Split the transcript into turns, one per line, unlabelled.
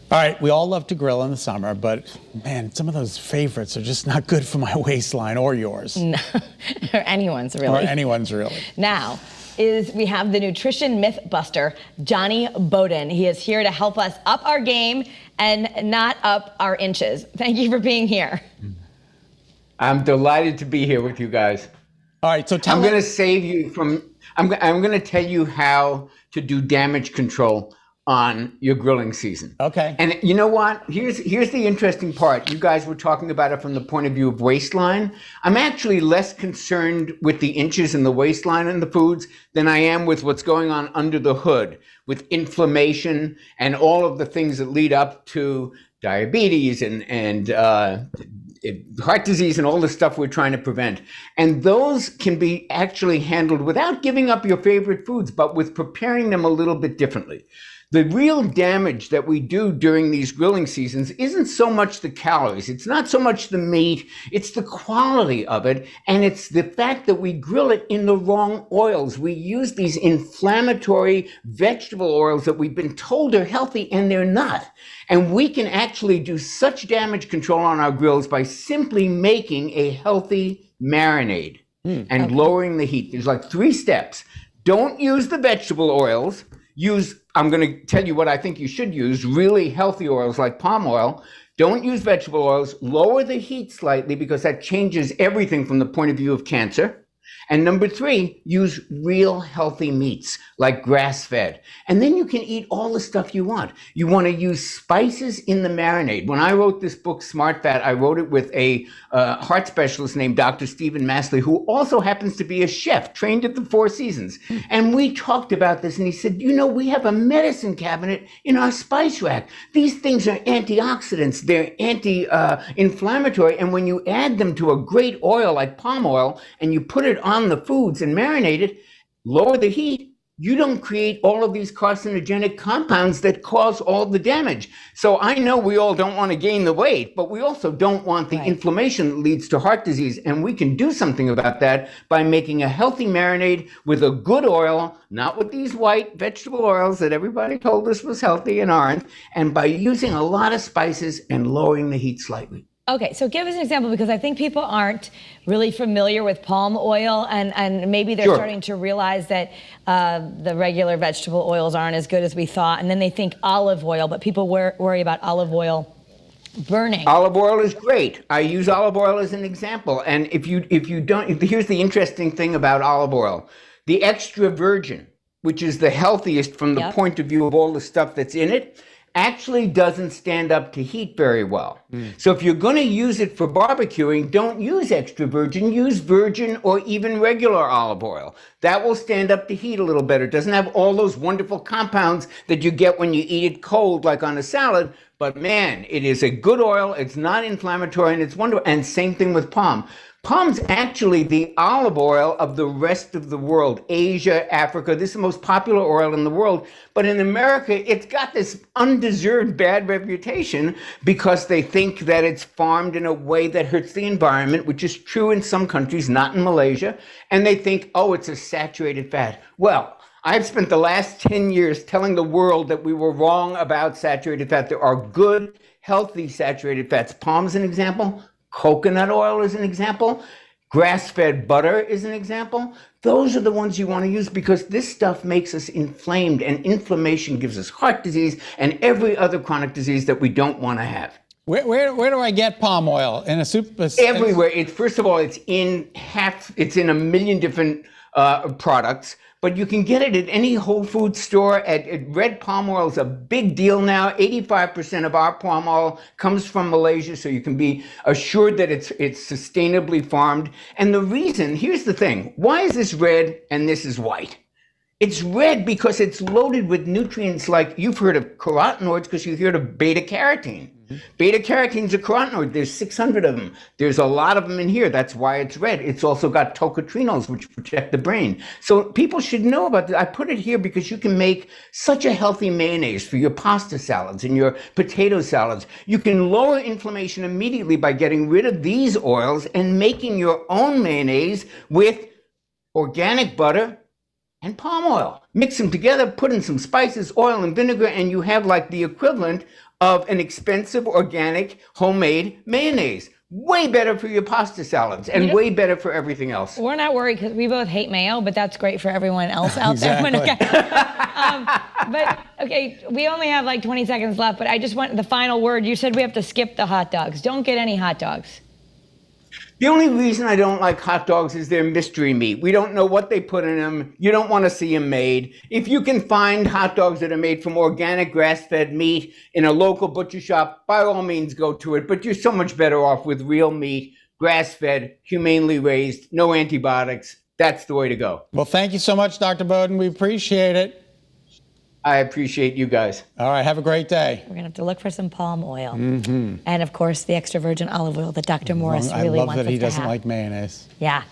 All right, we all love to grill in the summer, but man, some of those favorites are just not good for my waistline or yours.
No, or anyone's really.
Or anyone's really.
Now, we have the nutrition myth buster, Jonny Bowden. He is here to help us up our game and not up our inches. Thank you for being here.
I'm delighted to be here with you guys.
All right, so
I'm going to save you from, I'm going to tell you how to do damage control on your grilling season.
Okay.
And you know what? Here's the interesting part. You guys were talking about it from the point of view of waistline. I'm actually less concerned with the inches and the waistline in the foods than I am with what's going on under the hood, with inflammation and all of the things that lead up to diabetes and heart disease and all the stuff we're trying to prevent. And those can be actually handled without giving up your favorite foods, but with preparing them a little bit differently. The real damage that we do during these grilling seasons isn't so much the calories. It's not so much the meat. It's the quality of it. And it's the fact that we grill it in the wrong oils. We use these inflammatory vegetable oils that we've been told are healthy, and they're not. And we can actually do such damage control on our grills by simply making a healthy marinade and lowering the heat. There's like 3 steps. Don't use the vegetable oils. I'm going to tell you what I think you should use, really healthy oils like palm oil. Don't use vegetable oils. Lower the heat slightly because that changes everything from the point of view of cancer. And number 3, use real healthy meats like grass-fed. And then you can eat all the stuff you want. You want to use spices in the marinade. When I wrote this book, Smart Fat, I wrote it with a heart specialist named Dr. Stephen Masley, who also happens to be a chef trained at the Four Seasons. And we talked about this, and he said, you know, we have a medicine cabinet in our spice rack. These things are antioxidants. They're anti-inflammatory. And when you add them to a great oil like palm oil and you put it on the foods and marinate it, lower the heat, you don't create all of these carcinogenic compounds that cause all the damage. So I know we all don't want to gain the weight, but we also don't want the inflammation that leads to heart disease. And we can do something about that by making a healthy marinade with a good oil, not with these white vegetable oils that everybody told us was healthy and aren't, and by using a lot of spices and lowering the heat slightly.
Okay, so give us an example, because I think people aren't really familiar with palm oil, and maybe they're starting to realize that the regular vegetable oils aren't as good as we thought, and then they think olive oil, but people worry about olive oil burning.
Olive oil is great. I use olive oil as an example, and if you don't, here's the interesting thing about olive oil. The extra virgin, which is the healthiest from the point of view of all the stuff that's in it, actually doesn't stand up to heat very well. So if you're going to use it for barbecuing, don't use extra virgin, use virgin or even regular olive oil. That will stand up to heat a little better. It doesn't have all those wonderful compounds that you get when you eat it cold, like on a salad, but man, it is a good oil, it's not inflammatory, and it's wonderful. And same thing with palm. Palm's actually the olive oil of the rest of the world, Asia, Africa. This is the most popular oil in the world. But in America, it's got this undeserved bad reputation because they think that it's farmed in a way that hurts the environment, which is true in some countries, not in Malaysia. And they think, oh, it's a saturated fat. Well, I've spent the last 10 years telling the world that we were wrong about saturated fat. There are good, healthy saturated fats. Palm's an example. Coconut oil is an example. Grass-fed butter is an example. Those are the ones you want to use because this stuff makes us inflamed, and inflammation gives us heart disease and every other chronic disease that we don't want to have.
Where do I get palm oil? In a soup?
Everywhere. First of all, it's in a million different products. But you can get it at any Whole Foods store. At red palm oil is a big deal now. 85% of our palm oil comes from Malaysia, so you can be assured that it's sustainably farmed. And the reason, here's the thing, why is this red and this is white? It's red because it's loaded with nutrients like, you've heard of carotenoids because you've heard of beta-carotene. Beta-carotene is a carotenoid. There's 600 of them. There's a lot of them in here. That's why it's red. It's also got tocotrienols, which protect the brain. So people should know about this. I put it here because you can make such a healthy mayonnaise for your pasta salads and your potato salads. You can lower inflammation immediately by getting rid of these oils and making your own mayonnaise with organic butter and palm oil. Mix them together, put in some spices, oil, and vinegar, and you have like the equivalent of an expensive, organic, homemade mayonnaise. Way better for your pasta salads and way better for everything else.
We're not worried because we both hate mayo, but that's great for everyone else out
Exactly.
there. But okay, we only have like 20 seconds left, but I just want the final word. You said we have to skip the hot dogs. Don't get any hot dogs.
The only reason I don't like hot dogs is they're mystery meat. We don't know what they put in them. You don't want to see them made. If you can find hot dogs that are made from organic grass-fed meat in a local butcher shop, by all means go to it. But you're so much better off with real meat, grass-fed, humanely raised, no antibiotics. That's the way to go.
Well, thank you so much, Dr. Bowden. We appreciate it.
I appreciate you guys.
All right, have a great day.
We're going to have to look for some palm oil. And of course, the extra virgin olive oil that Dr. Morris
I
really
love
wants
that
us
he
to
doesn't
have.
like mayonnaise.
Yeah.